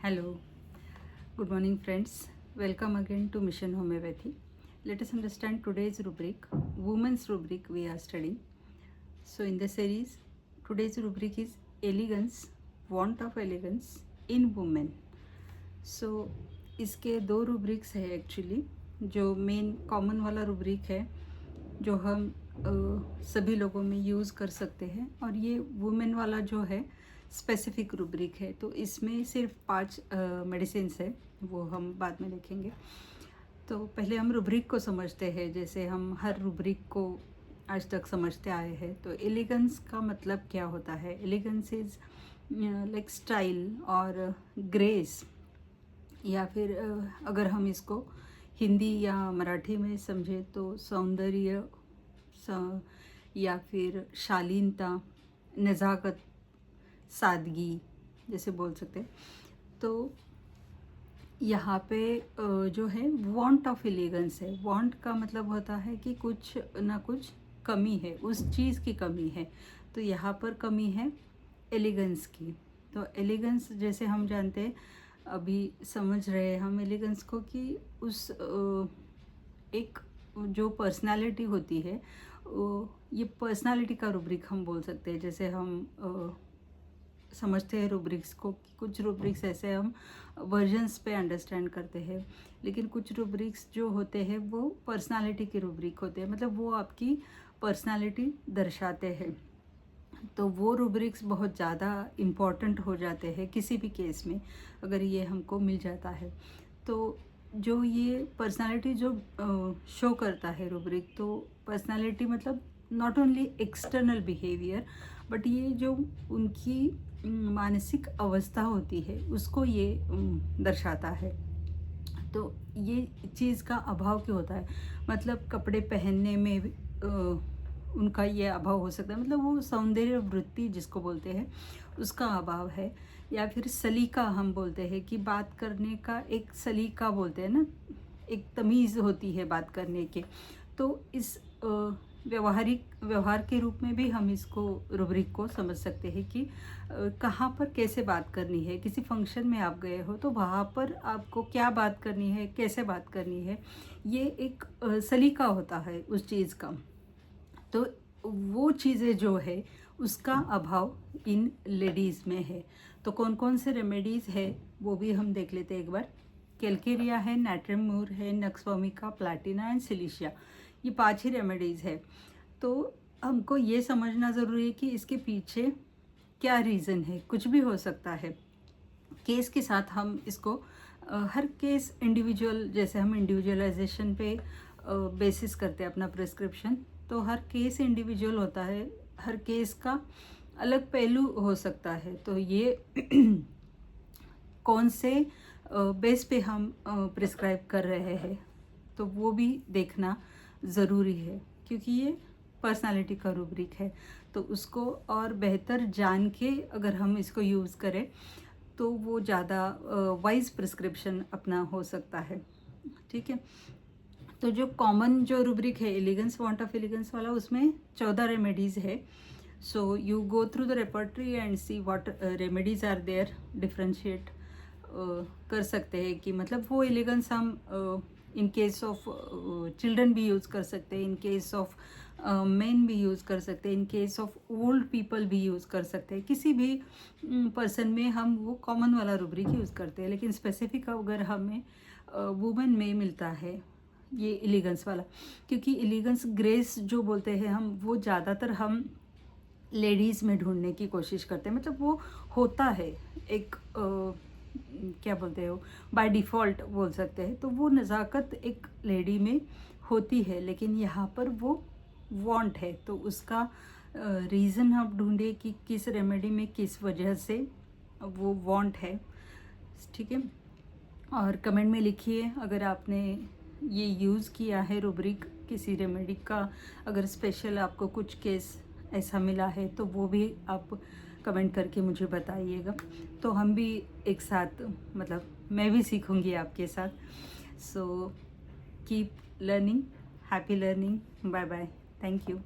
Hello, good morning, friends. Welcome again to Mission Homeopathy. Let us understand today's rubric, Women's rubric we are studying. So, in the series, today's rubric is Elegance, Want of Elegance in Women. So, इसके दो rubrics है actually. जो main common वाला rubric है जो हम सभी लोगों में यूज़ कर सकते हैं, और ये वुमेन वाला जो है स्पेसिफिक रुब्रिक है. तो इसमें सिर्फ 5 मेडिसिन्स है, वो हम बाद में देखेंगे. तो पहले हम रुब्रिक को समझते हैं, जैसे हम हर रुब्रिक को आज तक समझते आए हैं. तो एलिगेंस का मतलब क्या होता है? एलिगेंस इज़ लाइक स्टाइल और ग्रेस, या फिर अगर हम इसको हिंदी या मराठी में समझे तो सौंदर्य या फिर शालीनता, नज़ाकत, सादगी जैसे बोल सकते हैं. तो यहाँ पे जो है वांट ऑफ एलिगेंस है. वांट का मतलब होता है कि कुछ ना कुछ कमी है, उस चीज़ की कमी है. तो यहाँ पर कमी है एलिगेंस की. तो एलिगेंस जैसे हम जानते हैं, अभी समझ रहे हैं हम एलिगेंस को कि उस एक जो पर्सनालिटी होती है, ये पर्सनालिटी का रुब्रिक हम बोल सकते हैं. जैसे हम समझते हैं रुब्रिक्स को कि कुछ रुब्रिक्स ऐसे हम वर्जन्स पे अंडरस्टैंड करते हैं, लेकिन कुछ रुब्रिक्स जो होते हैं वो पर्सनालिटी के रुब्रिक होते हैं, मतलब वो आपकी पर्सनालिटी दर्शाते हैं. तो वो रुब्रिक्स बहुत ज़्यादा इम्पॉर्टेंट हो जाते हैं किसी भी केस में, अगर ये हमको मिल जाता है. तो जो ये पर्सनालिटी जो शो करता है रुब्रिक, तो पर्सनालिटी मतलब not only external behaviour, but ये जो उनकी मानसिक अवस्था होती है उसको ये दर्शाता है. तो ये चीज़ का अभाव क्यों होता है? मतलब कपड़े पहनने में उनका ये अभाव हो सकता है, मतलब वो सौंदर्य वृत्ति जिसको बोलते हैं उसका अभाव है. या फिर सलीका हम बोलते हैं कि बात करने का एक सलीका बोलते हैं ना, एक तमीज़ होती है बात करने के. तो इस व्यवहार के रूप में भी हम इसको रुब्रिक को समझ सकते हैं कि कहाँ पर कैसे बात करनी है. किसी फंक्शन में आप गए हो तो वहाँ पर आपको क्या बात करनी है, कैसे बात करनी है, ये एक सलीका होता है उस चीज़ का. तो वो चीज़ें जो है उसका अभाव इन लेडीज़ में है. तो कौन कौन से रेमेडीज़ है वो भी हम देख लेते हैं एक बार. कैलकेरिया है, नाट्रियम मूर है, नक्स वोमिका, प्लैटिना एंड सिलिशिया, ये 5 ही रेमेडीज़ है. तो हमको ये समझना ज़रूरी है कि इसके पीछे क्या रीज़न है. कुछ भी हो सकता है. केस के साथ हम इसको हर केस इंडिविजुअल, जैसे हम इंडिविजुअलाइजेशन पे बेसिस करते हैं अपना प्रिस्क्रिप्शन, तो हर केस इंडिविजुअल होता है, हर केस का अलग पहलू हो सकता है. तो ये कौन से बेस पे हम प्रिस्क्राइब कर रहे हैं, तो वो भी देखना ज़रूरी है, क्योंकि ये पर्सनालिटी का रुब्रिक है. तो उसको और बेहतर जान के अगर हम इसको यूज़ करें तो वो ज़्यादा वाइज प्रिस्क्रिप्शन अपना हो सकता है. ठीक है. तो जो कॉमन जो रुब्रिक है एलिगेंस, वांट ऑफ एलिगेंस वाला, उसमें 14 रेमेडीज़ है. So you go through the repertory and see what remedies are there. Differentiate कर सकते हैं कि मतलब वो एलिगेंस हम इन केस ऑफ चिल्ड्रन भी यूज़ कर सकते हैं, इन केस ऑफ मेन भी यूज़ कर सकते हैं, in case of old people भी यूज़ कर सकते हैं. किसी भी पर्सन में हम वो कॉमन वाला रुब्रिक यूज़ करते हैं, लेकिन स्पेसिफिक अगर हमें वुमेन में मिलता है ये एलिगेंस वाला, क्योंकि एलिगेंस ग्रेस जो बोलते हैं हम, वो ज़्यादातर हम लेडीज़ में ढूंढने की कोशिश करते हैं. मतलब वो होता है एक क्या बोलते हो, बाय डिफ़ॉल्ट बोल सकते हैं. तो वो नज़ाकत एक लेडी में होती है, लेकिन यहाँ पर वो वांट है. तो उसका रीज़न आप ढूंढे कि किस रेमेडी में किस वजह से वो वांट है. ठीक है. और कमेंट में लिखिए अगर आपने ये यूज़ किया है रुब्रिक किसी रेमेडी का. अगर स्पेशल आपको कुछ केस ऐसा मिला है तो वो भी आप कमेंट करके मुझे बताइएगा. तो हम भी एक साथ, मतलब मैं भी सीखूंगी आपके साथ. So keep learning, happy learning. Bye bye. Thank you.